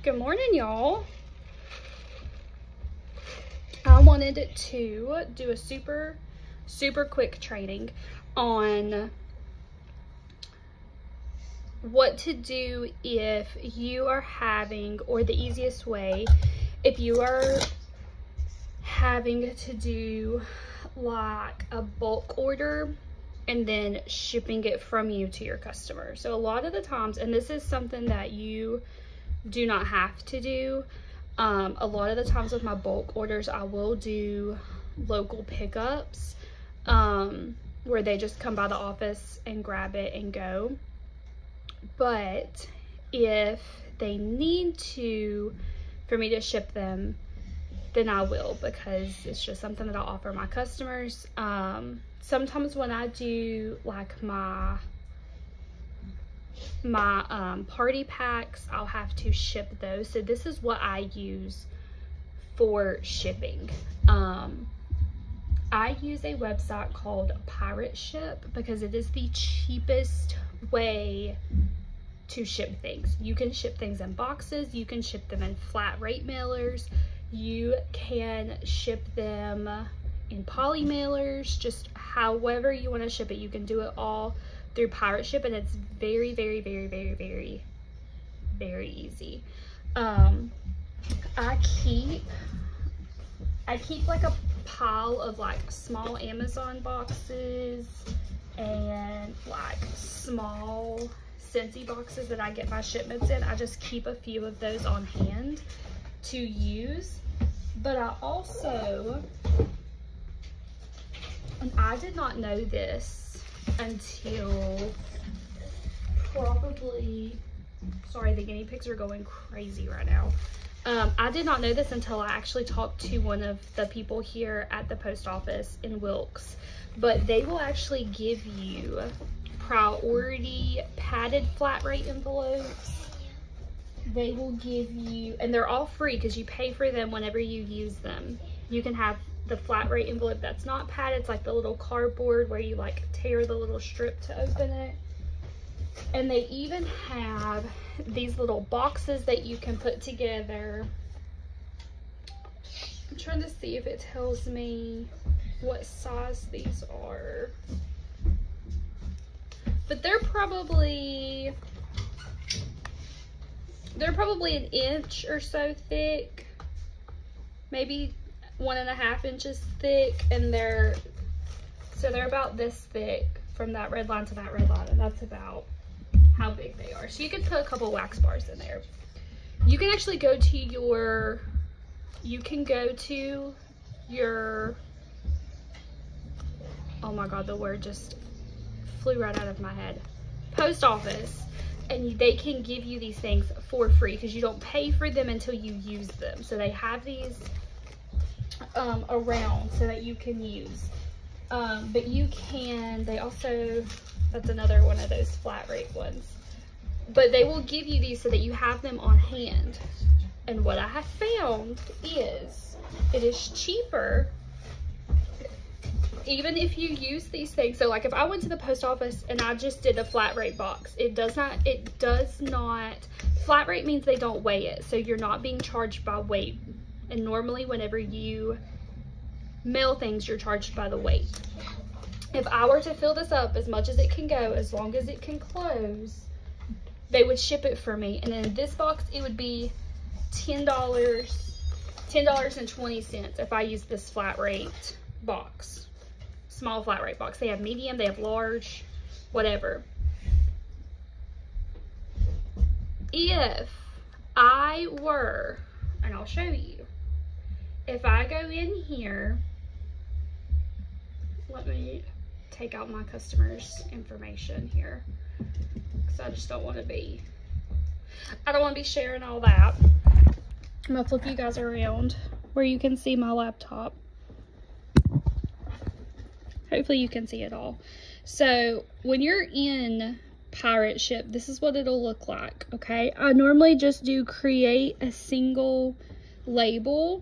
Good morning, y'all. I wanted to do a super quick training on what to do if you are having, or the easiest way, if you are having to do like a bulk order and then shipping it from you to your customer. So a lot of the times, and this is something that you do not have to do, a lot of the times with my bulk orders, I will do local pickups where they just come by the office and grab it and go. But if they need for me to ship them, then I will, because it's just something that I offer my customers. Sometimes when I do like my party packs, I'll have to ship those. So this is what I use for shipping. I use a website called PirateShip because it is the cheapest way to ship things. You can ship things in boxes, you can ship them in flat rate mailers, you can ship them in poly mailers, just however you want to ship it. You can do it all through PirateShip, and it's very easy. I keep like a pile of like small Amazon boxes and like small Scentsy boxes that I get my shipments in. I just keep a few of those on hand to use. But I also, and I did not know this until probably, sorry, the guinea pigs are going crazy right now. I did not know this until I actually talked to one of the people here at the post office in Wilkes, but they will actually give you priority padded flat rate envelopes. They will give you, and they're all free because you pay for them whenever you use them. You can have the flat rate envelope that's not padded. It's like the little cardboard where you like tear the little strip to open it. And they even have these little boxes that you can put together. I'm trying to see if it tells me what size these are. But they're probably an inch or so thick, maybe 1.5 inches thick, and they're about this thick from that red line to that red line, and that's about how big they are. So you could put a couple wax bars in there. You can actually go to your, oh my god, the word just flew right out of my head, post office, and they can give you these things for free because you don't pay for them until you use them. So they have these around so that you can use. But you can, they also, that's another one of those flat rate ones. But they will give you these so that you have them on hand. And what I have found is it is cheaper even if you use these things. So like if I went to the post office and I just did a flat rate box, it does not, flat rate means they don't weigh it. So you're not being charged by weight. And normally whenever you mail things, you're charged by the weight. If I were to fill this up as much as it can go, as long as it can close, they would ship it for me. And in this box, it would be $10.20 if I use this flat rate box, small flat rate box. They have medium, they have large, whatever. If I were, and I'll show you, if I go in here, let me take out my customer's information here, because I just don't want to be, sharing all that. I'm gonna flip you guys around where you can see my laptop. Hopefully you can see it all. So when you're in PirateShip, this is what it'll look like, okay? I normally just do create a single label,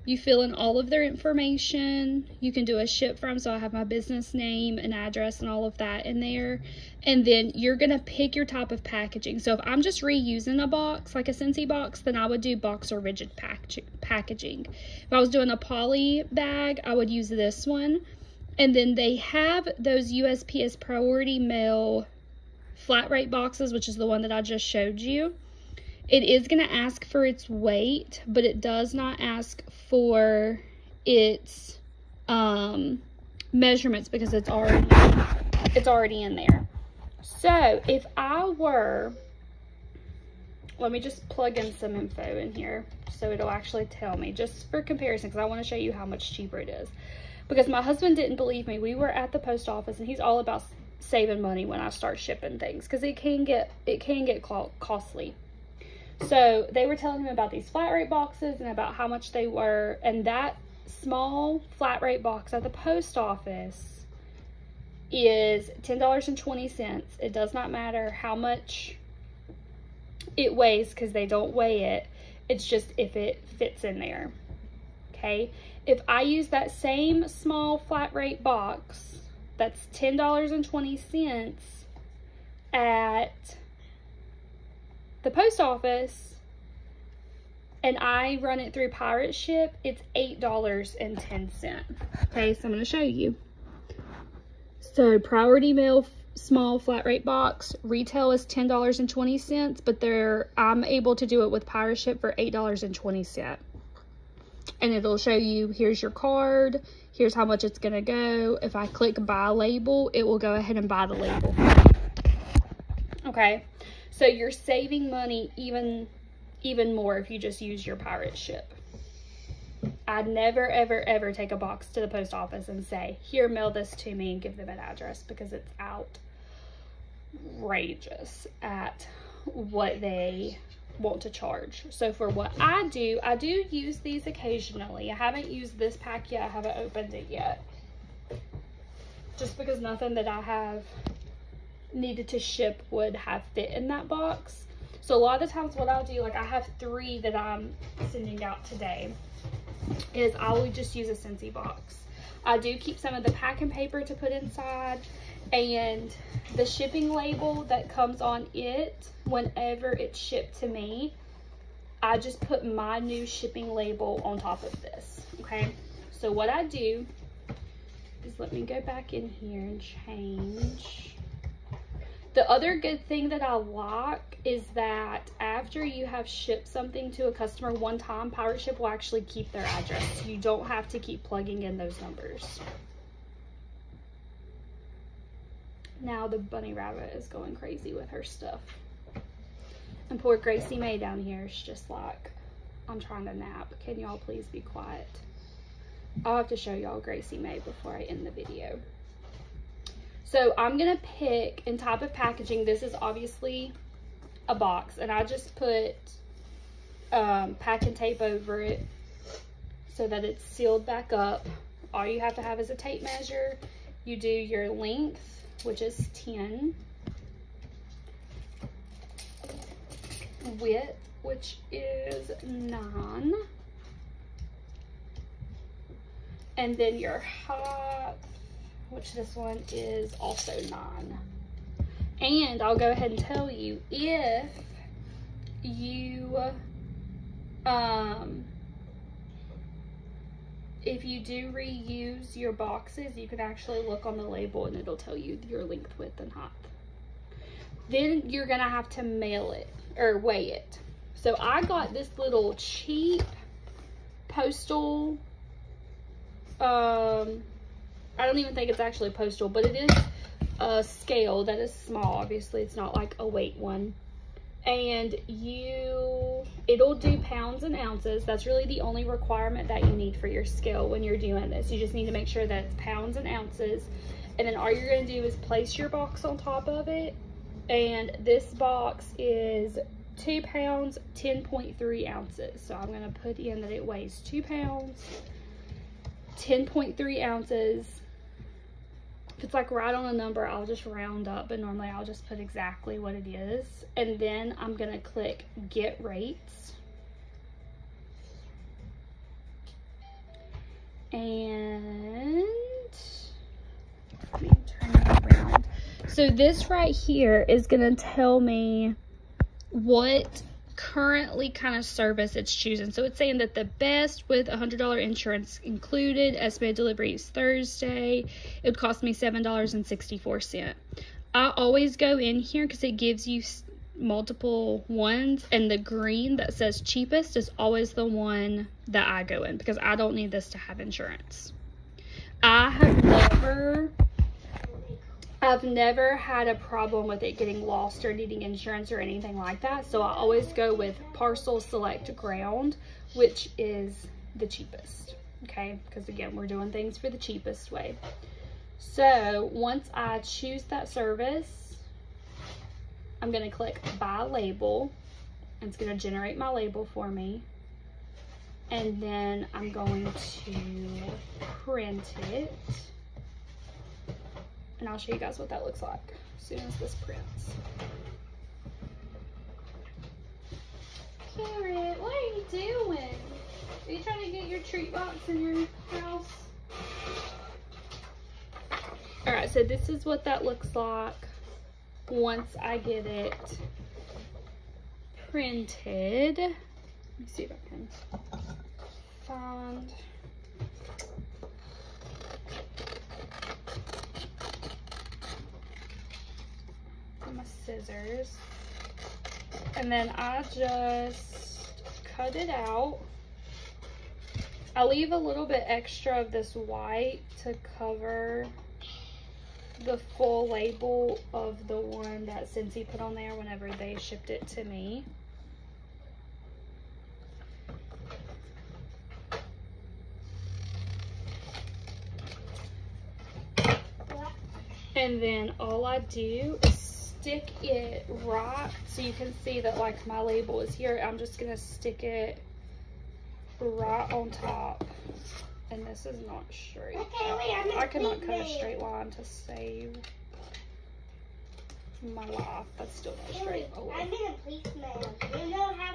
You fill in all of their information. You can do a ship from, so I have my business name and address and all of that in there. And then you're gonna pick your type of packaging. So if I'm just reusing a box, like a Scentsy box, then I would do box or rigid packaging. If I was doing a poly bag, I would use this one. And then they have those USPS priority mail flat rate boxes, which is the one that I just showed you. It is going to ask for its weight, but it does not ask for its measurements because it's already in there. So if I were, let me just plug in some info in here so it'll actually tell me, just for comparison, because I want to show you how much cheaper it is. Because my husband didn't believe me. We were at the post office, and he's all about saving money when I start shipping things, because it can get costly. So they were telling him about these flat rate boxes and about how much they were, and that small flat rate box at the post office is $10.20. It does not matter how much it weighs because they don't weigh it. It's just if it fits in there. Okay, if I use that same small flat rate box, that's $10.20 at the post office, and I run it through PirateShip, it's $8.10. Okay, so I'm going to show you. So priority mail small flat rate box, retail is $10.20, but I'm able to do it with PirateShip for $8.20. And it'll show you, here's your card, here's how much it's going to go. If I click buy label, it will go ahead and buy the label. Okay. So you're saving money even more if you just use your PirateShip. I'd never, ever, ever take a box to the post office and say, here, mail this to me, and give them an address, because it's outrageous at what they want to charge. So for what I do use these occasionally. I haven't used this pack yet. I haven't opened it yet. Just because nothing that I have needed to ship would have fit in that box. So a lot of the times what I'll do, like I have 3 that I'm sending out today, is I will just use a Scentsy box. I do keep some of the packing paper to put inside, and the shipping label that comes on it whenever it's shipped to me, I just put my new shipping label on top of this. Okay, so what I do is, let me go back in here and change. The other good thing that I like is that after you have shipped something to a customer one time, PirateShip will actually keep their address. You don't have to keep plugging in those numbers. Now the bunny rabbit is going crazy with her stuff. And poor Gracie May down here is just like, I'm trying to nap. Can y'all please be quiet? I'll have to show y'all Gracie May before I end the video. So I'm going to pick in type of packaging. This is obviously a box, and I just put packing tape over it so that it's sealed back up. All you have to have is a tape measure. You do your length, which is 10. Width, which is 9. And then your height, which this one is also 9. And I'll go ahead and tell you, if you do reuse your boxes, you can actually look on the label and it'll tell you your length, width, and height. Then you're gonna have to mail it or weigh it. So I got this little cheap postal, I don't even think it's actually postal, but it is a scale that is small. Obviously it's not like a weight one, and it'll do pounds and ounces. That's really the only requirement that you need for your scale when you're doing this. You just need to make sure that it's pounds and ounces, and then all you're going to do is place your box on top of it. And this box is 2 pounds 10.3 ounces. So I'm going to put in that it weighs 2 pounds 10.3 ounces. If it's like right on a number, I'll just round up, but normally I'll just put exactly what it is. And then I'm gonna click get rates. And let me turn it around. So this right here is going to tell me what currently kind of service it's choosing. So it's saying that the best with $100 insurance included, estimated delivery is Thursday. It would cost me $7.64. I always go in here because it gives you multiple ones, and the green that says cheapest is always the one that I go in because I don't need this to have insurance. I've never had a problem with it getting lost or needing insurance or anything like that. So I always go with Parcel Select Ground, which is the cheapest. Okay, because again, we're doing things for the cheapest way. So once I choose that service, I'm going to click Buy Label. And it's going to generate my label for me. And then I'm going to print it. And I'll show you guys what that looks like as soon as this prints. Carrot, what are you doing? Are you trying to get your treat box in your house? Alright, so this is what that looks like once I get it printed. Let me see if I can find... my scissors, and then I just cut it out. I leave a little bit extra of this white to cover the full label of the one that Cincy put on there whenever they shipped it to me. And then all I do is stick it right, so you can see that like my label is here. I'm just gonna stick it right on top, and this is not straight. Okay, I cannot cut a straight line to save my life. That's still not straight. Oh, well.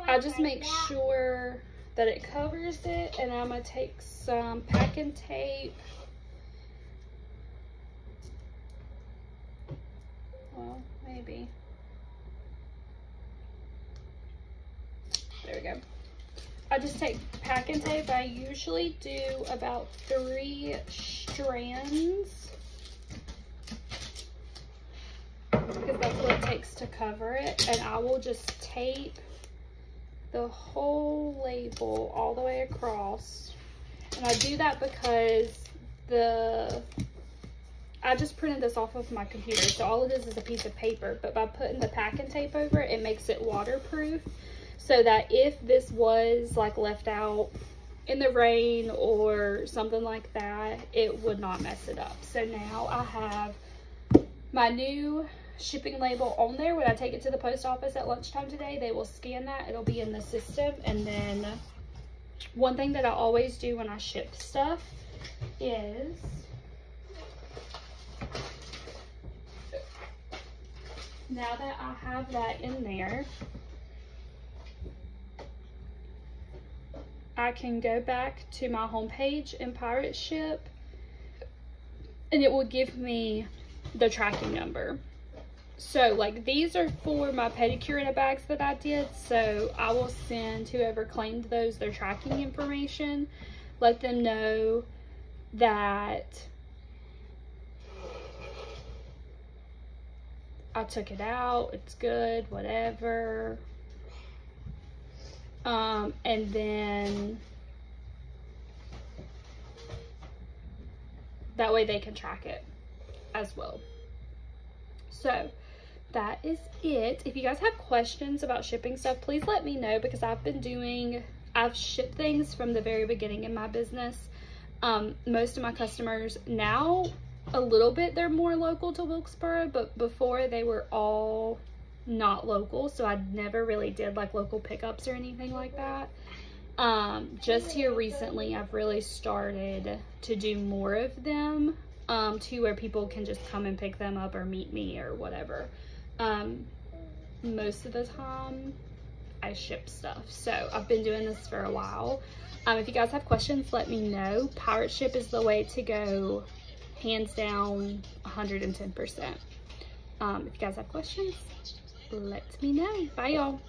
I just make sure that it covers it, and I'm gonna take some packing tape. Well, maybe. There we go. I just take packing tape. I usually do about 3 strands because that's what it takes to cover it. And I will just tape the whole label all the way across. And I do that because I just printed this off of my computer, so all it is a piece of paper, but by putting the packing tape over it, it makes it waterproof, so that if this was like left out in the rain or something like that, it would not mess it up. So now I have my new shipping label on there. When I take it to the post office at lunchtime today, they will scan that, it'll be in the system. And then one thing that I always do when I ship stuff is now that I have that in there, I can go back to my home page in PirateShip, and it will give me the tracking number. So like these are for my pedicure in a bags that I did, so I will send whoever claimed those their tracking information, let them know that I took it out, it's good, whatever. And then that way they can track it as well. So that is it. If you guys have questions about shipping stuff, please let me know, because I've shipped things from the very beginning in my business. Most of my customers now, a little bit, they're more local to Wilkesboro, but before they were all not local, so I never really did like local pickups or anything like that. Just here recently, I've really started to do more of them, to where people can just come and pick them up or meet me or whatever. Most of the time, I ship stuff. So I've been doing this for a while. If you guys have questions, let me know. PirateShip is the way to go, hands down, 110%. If you guys have questions, let me know. Bye, y'all.